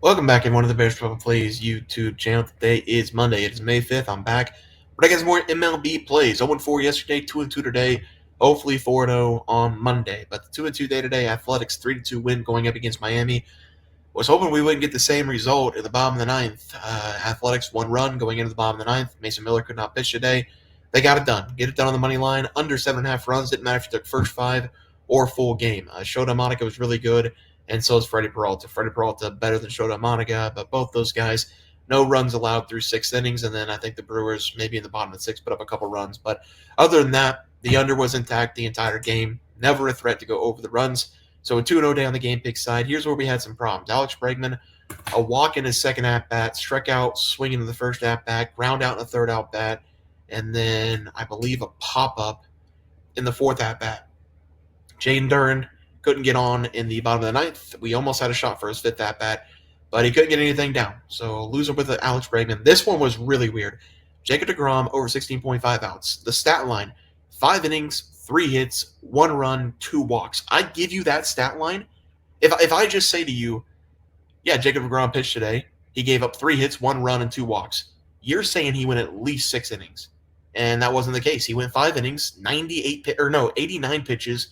Welcome back, everyone, to the Bears Football Plays YouTube channel. Today is Monday. It is May 5th. I'm back. But I got some more MLB plays. 0-4 yesterday, 2-2 today. Hopefully 4-0 on Monday. But the 2-2 day today, Athletics 3-2 win going up against Miami. Was hoping we wouldn't get the same result at the bottom of the ninth. Athletics 1 run going into the bottom of the ninth. Mason Miller could not pitch today. They got it done. Get it done on the money line. Under 7.5 runs. Didn't matter if you took first 5 or full game. Shota Monica was really good, and so is Freddie Peralta. Freddie Peralta better than Shota Monica, but both those guys, no runs allowed through 6 innings, and then I think the Brewers, maybe in the bottom of the 6th, put up a couple runs. But other than that, the under was intact the entire game. Never a threat to go over the runs. So a 2-0 day on the game pick side. Here's where we had some problems. Alex Bregman, a walk in his second at-bat, struck out swinging in the first at-bat, ground out in the third at-bat, and then I believe a pop-up in the fourth at-bat. Jaden Duran couldn't get on in the bottom of the ninth. We almost had a shot for his fifth at-bat, but he couldn't get anything down. So loser with Alex Bregman. This one was really weird. Jacob deGrom over 16.5 outs. The stat line, 5 innings, 3 hits, 1 run, 2 walks. I'd give you that stat line if I just say to you, yeah, Jacob deGrom pitched today. He gave up 3 hits, 1 run, and 2 walks. You're saying he went at least 6 innings. And that wasn't the case. He went 5 innings, 89 pitches.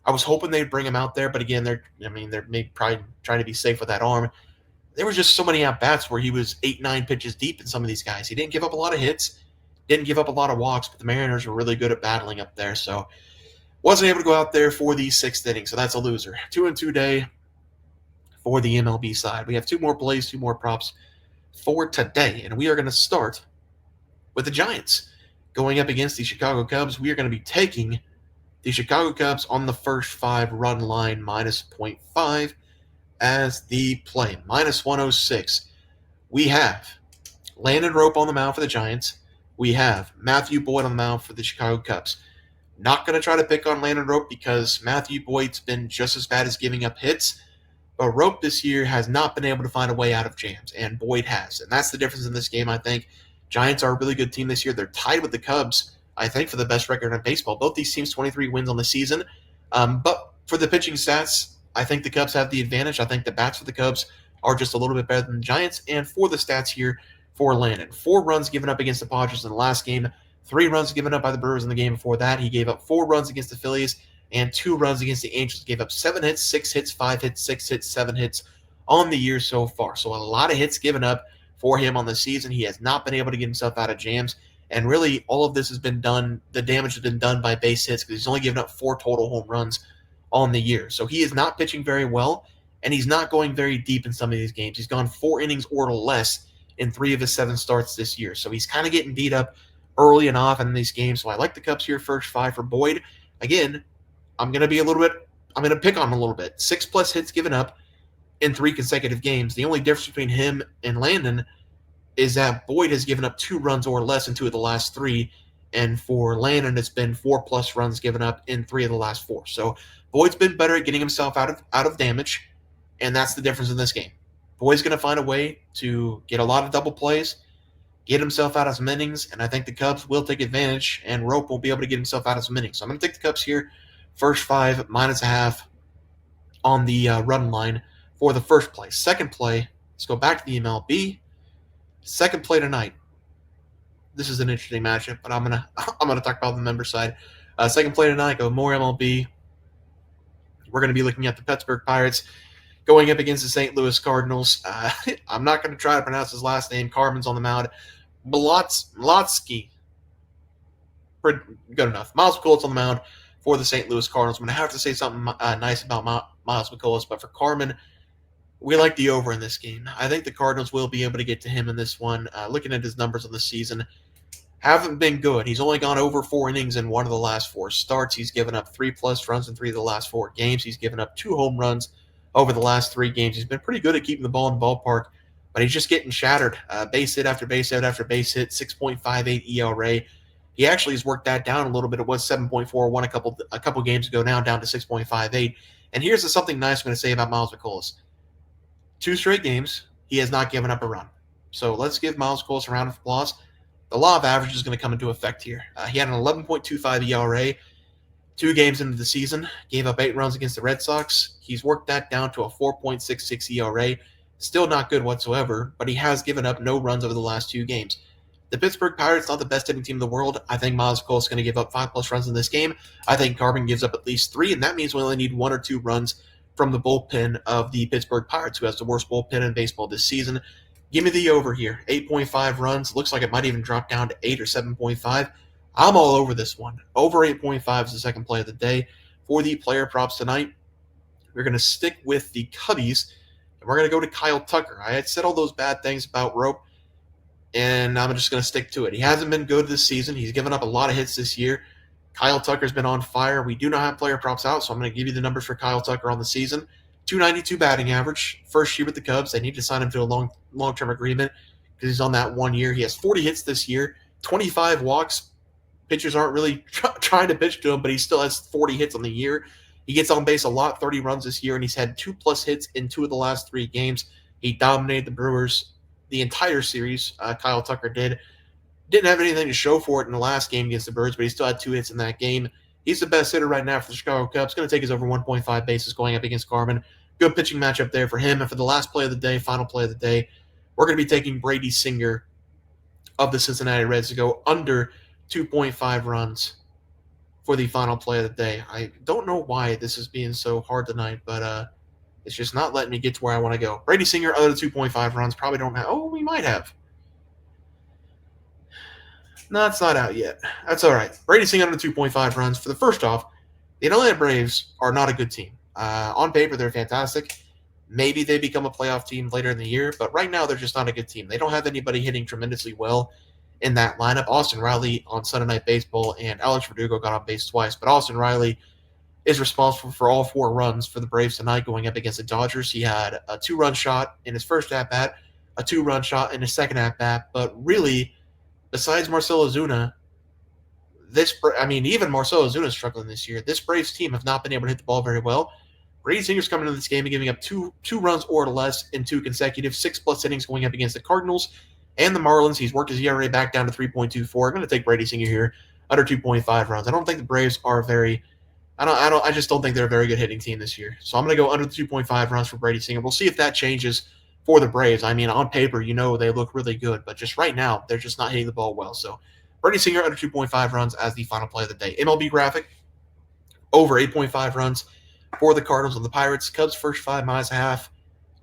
I was hoping they'd bring him out there, but again, they're maybe probably trying to be safe with that arm. There were just so many at-bats where he was 8-9 pitches deep in some of these guys. He didn't give up a lot of hits, didn't give up a lot of walks, but the Mariners were really good at battling up there, so wasn't able to go out there for the 6th inning, so that's a loser. 2-2 day for the MLB side. We have 2 more plays, 2 more props for today, and we are going to start with the Giants. Going up against the Chicago Cubs, we are going to be taking the Chicago Cubs on the first 5 run line, minus 0.5 as the play, minus 106. We have Landon Rope on the mound for the Giants. We have Matthew Boyd on the mound for the Chicago Cubs. Not going to try to pick on Landon Rope because Matthew Boyd's been just as bad as giving up hits, but Rope this year has not been able to find a way out of jams, and Boyd has. And that's the difference in this game, I think. Giants are a really good team this year. They're tied with the Cubs, I think, for the best record in baseball. Both these teams, 23 wins on the season. But for the pitching stats, I think the Cubs have the advantage. I think the bats for the Cubs are just a little bit better than the Giants. And for the stats here for Landon, 4 runs given up against the Padres in the last game, 3 runs given up by the Brewers in the game before that. He gave up 4 runs against the Phillies and 2 runs against the Angels. Gave up 7 hits, 6 hits, 5 hits, 6 hits, 7 hits on the year so far. So a lot of hits given up for him on the season. He has not been able to get himself out of jams. And really, all of this has been done, the damage has been done by base hits because he's only given up 4 total home runs on the year. So he is not pitching very well, and he's not going very deep in some of these games. He's gone 4 innings or less in 3 of his 7 starts this year. So he's kind of getting beat up early and often in these games. So I like the Cubs here, first 5 for Boyd. Again, I'm going to pick on him a little bit. 6+ hits given up in 3 consecutive games. The only difference between him and Landon is that Boyd has given up 2 runs or less in 2 of the last 3, and for Landon, it's been 4+ runs given up in 3 of the last 4. So Boyd's been better at getting himself out of damage, and that's the difference in this game. Boyd's going to find a way to get a lot of double plays, get himself out of some innings, and I think the Cubs will take advantage, and Rope will be able to get himself out of some innings. So I'm going to take the Cubs here, first 5, minus a half on the run line for the first play. Second play, let's go back to the MLB. Second play tonight. This is an interesting matchup, but I'm gonna talk about the member side. Second play tonight, go more MLB. We're gonna be looking at the Pittsburgh Pirates going up against the St. Louis Cardinals. I'm not gonna try to pronounce his last name. Carmen's on the mound. Blotsky. Good enough. Miles McCullough on the mound for the St. Louis Cardinals. I'm gonna have to say something nice about Miles McCullough, but for Carmen, we like the over in this game. I think the Cardinals will be able to get to him in this one. Looking at his numbers on the season, haven't been good. He's only gone over 4 innings in 1 of the last 4 starts. He's given up 3+ runs in 3 of the last 4 games. He's given up 2 home runs over the last 3 games. He's been pretty good at keeping the ball in the ballpark, but he's just getting shattered. Base hit after base hit after base hit, 6.58 ERA. He actually has worked that down a little bit. It was 7.41 a couple games ago, now down to 6.58. And here's something nice I'm going to say about Miles McCullough. 2 straight games, he has not given up a run. So let's give Miles McCullough a round of applause. The law of average is going to come into effect here. He had an 11.25 ERA 2 games into the season, gave up 8 runs against the Red Sox. He's worked that down to a 4.66 ERA Still not good whatsoever, but he has given up no runs over the last 2 games. The Pittsburgh Pirates, not the best hitting team in the world. I think Miles Cole is going to give up 5+ runs in this game. I think Carbon gives up at least 3, and that means we only need 1 or 2 runs from the bullpen of the Pittsburgh Pirates, who has the worst bullpen in baseball this season. Give me the over here. 8.5 runs. Looks like it might even drop down to 8 or 7.5. I'm all over this one. Over 8.5 is the second play of the day. For the player props tonight, we're going to stick with the Cubbies, and we're going to go to Kyle Tucker. I had said all those bad things about Rope, and I'm just going to stick to it. He hasn't been good this season. He's given up a lot of hits this year. Kyle Tucker's been on fire. We do not have player props out, so I'm going to give you the numbers for Kyle Tucker on the season. 292 batting average, first year with the Cubs. They need to sign him to a long-term agreement because he's on that 1 year. He has 40 hits this year, 25 walks. Pitchers aren't really trying to pitch to him, but he still has 40 hits on the year. He gets on base a lot, 30 runs this year, and he's had 2+ hits in 2 of the last 3 games. He dominated the Brewers the entire series. Kyle Tucker didn't have anything to show for it in the last game against the Birds, but he still had 2 hits in that game. He's the best hitter right now for the Chicago Cubs. Going to take his over 1.5 bases going up against Garmin. Good pitching matchup there for him. And for the last play of the day, final play of the day, we're going to be taking Brady Singer of the Cincinnati Reds to go under 2.5 runs for the final play of the day. I don't know why this is being so hard tonight, but it's just not letting me get to where I want to go. Brady Singer, under 2.5 runs, probably don't have. Oh, we might have. No, it's not out yet. That's all right. Brady Singer under 2.5 runs. For the first off, the Atlanta Braves are not a good team. On paper, they're fantastic. Maybe they become a playoff team later in the year, but right now they're just not a good team. They don't have anybody hitting tremendously well in that lineup. Austin Riley on Sunday Night Baseball and Alex Verdugo got on base twice, but Austin Riley is responsible for all 4 runs for the Braves tonight going up against the Dodgers. He had a 2-run shot in his first at-bat, a 2-run shot in his second at-bat, but really, besides Marcell Ozuna, even Marcell Ozuna is struggling this year. This Braves team have not been able to hit the ball very well. Brady Singer's coming into this game and giving up two runs or less in 2 consecutive 6+ innings going up against the Cardinals and the Marlins. He's worked his ERA back down to 3.24. I'm going to take Brady Singer here under 2.5 runs. I don't think the Braves are I just don't think they're a very good hitting team this year. So I'm going to go under the 2.5 runs for Brady Singer. We'll see if that changes for the Braves. I mean, on paper, they look really good, but just right now, they're just not hitting the ball well. So Brady Singer under 2.5 runs as the final play of the day. MLB graphic, over 8.5 runs for the Cardinals and the Pirates. Cubs first 5 miles a half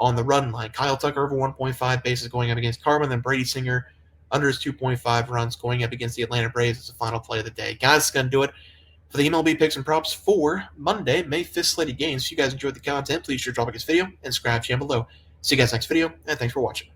on the run line. Kyle Tucker over 1.5 bases going up against Carmen, then Brady Singer under his 2.5 runs going up against the Atlanta Braves as the final play of the day. Guys, it's going to do it for the MLB picks and props for Monday, May 5th slate of games. If you guys enjoyed the content, please sure drop a like this video and subscribe channel below. See you guys next video, and thanks for watching.